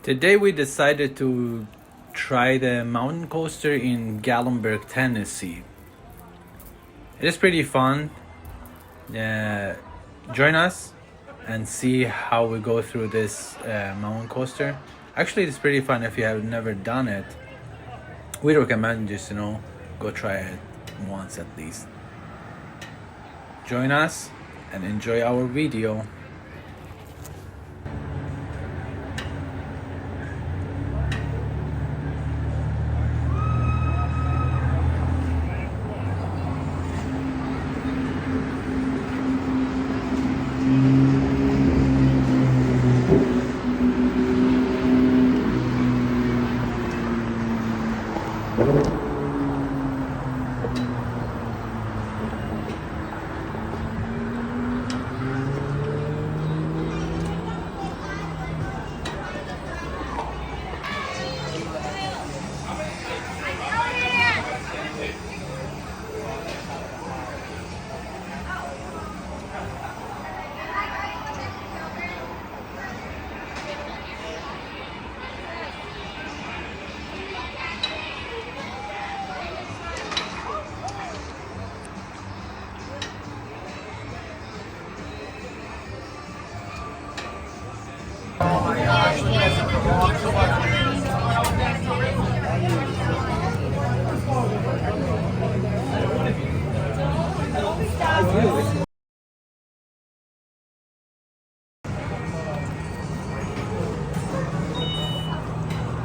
Today we decided to try the mountain coaster in Gatlinburg, Tennessee. It is pretty fun. Join us and see how we go through this mountain coaster. Actually, it's pretty fun if you have never done it. We recommend just, go try it once at least. Join us and enjoy our video.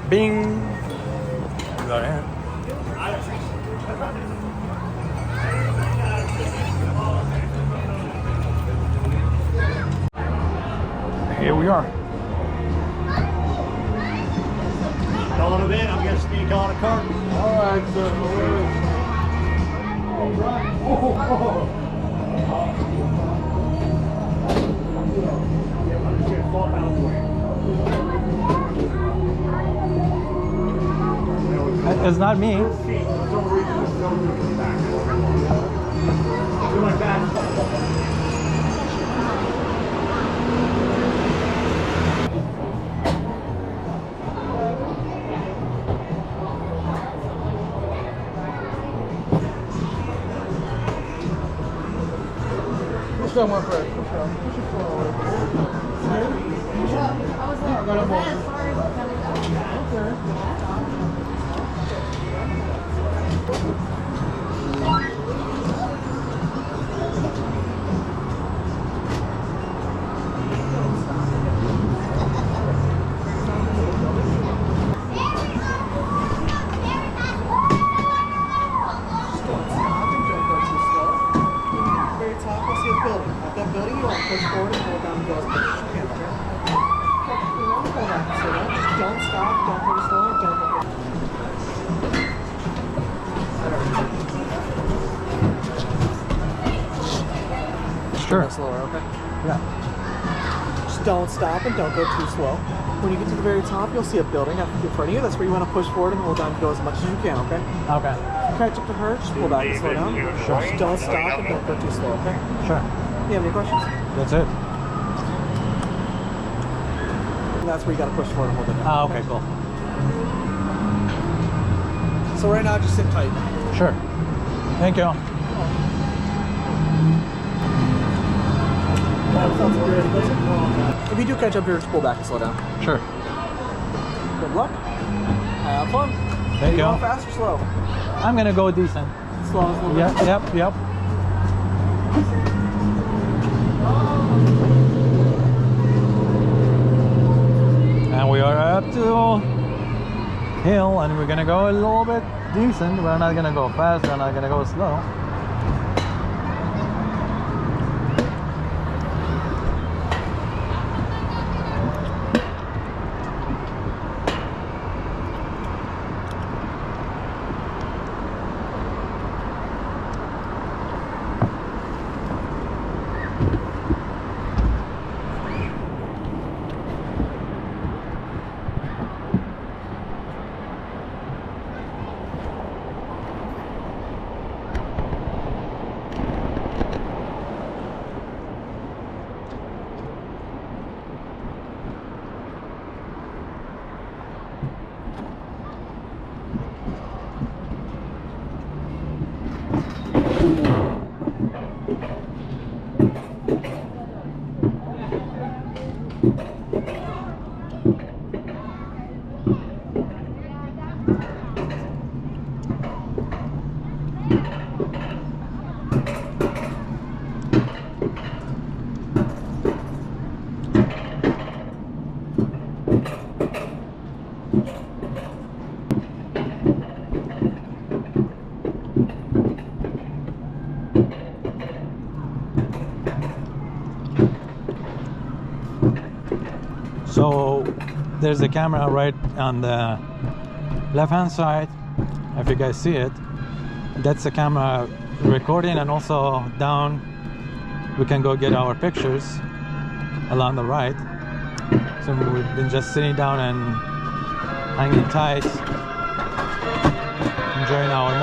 Bing! Here we are. Calling them in, I'm going to sneak on a cart. Alright, sir. It's not me. Push that one first. Push that. Push it forward. That building, you want to push forward and hold down the go as much as you can, okay? Hold on, so just don't stop, don't go slow, don't go. Sure. Go slower, okay? Yeah. Just don't stop and don't go too slow. When you get to the very top, you'll see a building up in front of you. That's where you want to push forward and hold down the go as much as you can, okay? Okay. Catch up to her, just pull back and slow down. Sure. Just don't stop and don't go too slow, okay? Sure. You have any questions? That's it. And that's where you got to push forward and hold it down. Ah, okay, cool. So right now, just sit tight. Sure. Thank you. If you do catch up here, just pull back and slow down. Sure. Good luck. Have fun. Thank you. Going fast or slow? I'm gonna go decent. Slow as a little bit. Yep. And we are up to hill, and we're gonna go a little bit decent. We're not gonna go fast. We're not gonna go slow. So there's a camera right on the left hand side, if you guys see it. That's the camera recording, and also down we can go get our pictures along the ride. So we've been just sitting down and hanging tight, enjoying our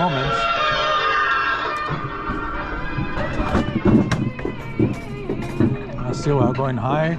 moments. Still we are going high.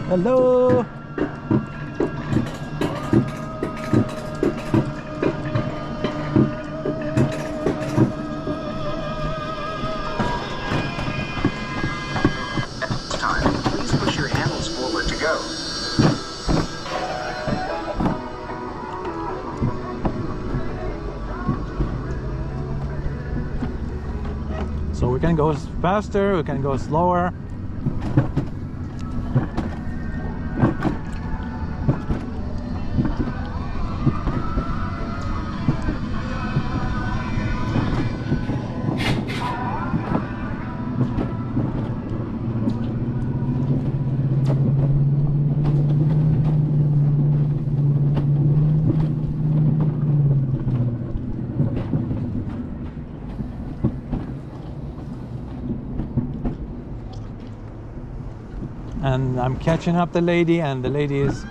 Hello. Time. Please push your handles forward to go. So we can go faster, we can go slower. And I'm catching up the lady, and the lady is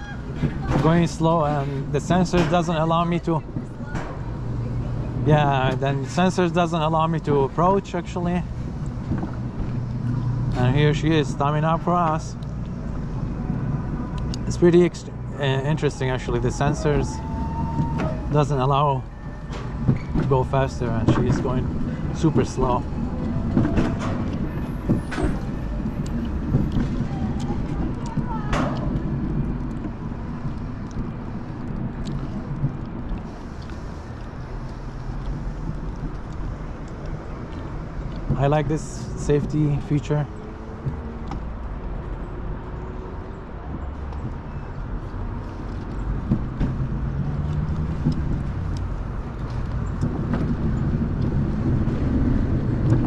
going slow, and the sensor doesn't allow me to, yeah, then sensors doesn't allow me to approach actually. And here she is coming up for us. It's pretty interesting actually. The sensors doesn't allow to go faster, and she is going super slow. I like this safety feature.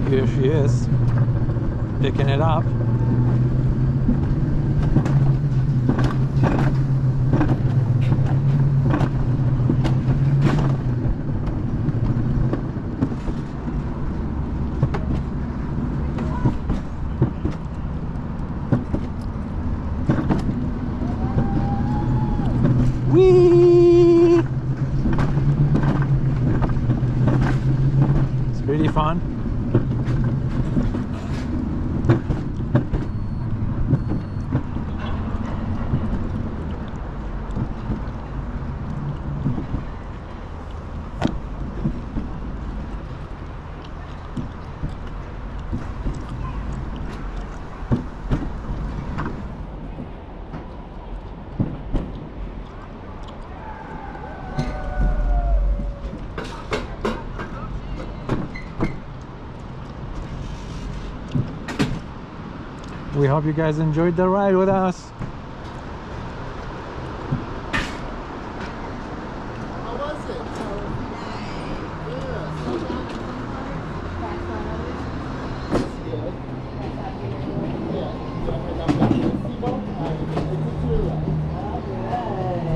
Here she is, picking it up. Whee! It's pretty fun. We hope you guys enjoyed the ride with us. How was it?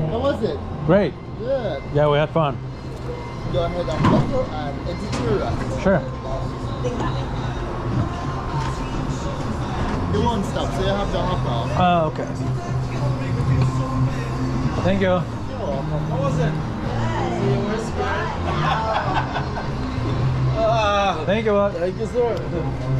How was it? Great. Good. Yeah, we had fun. go ahead and buckle and exit to your right. Sure. You won't stop, so you have to hop off. Oh, okay. Thank you. How was it? Thank you. Thank you, sir.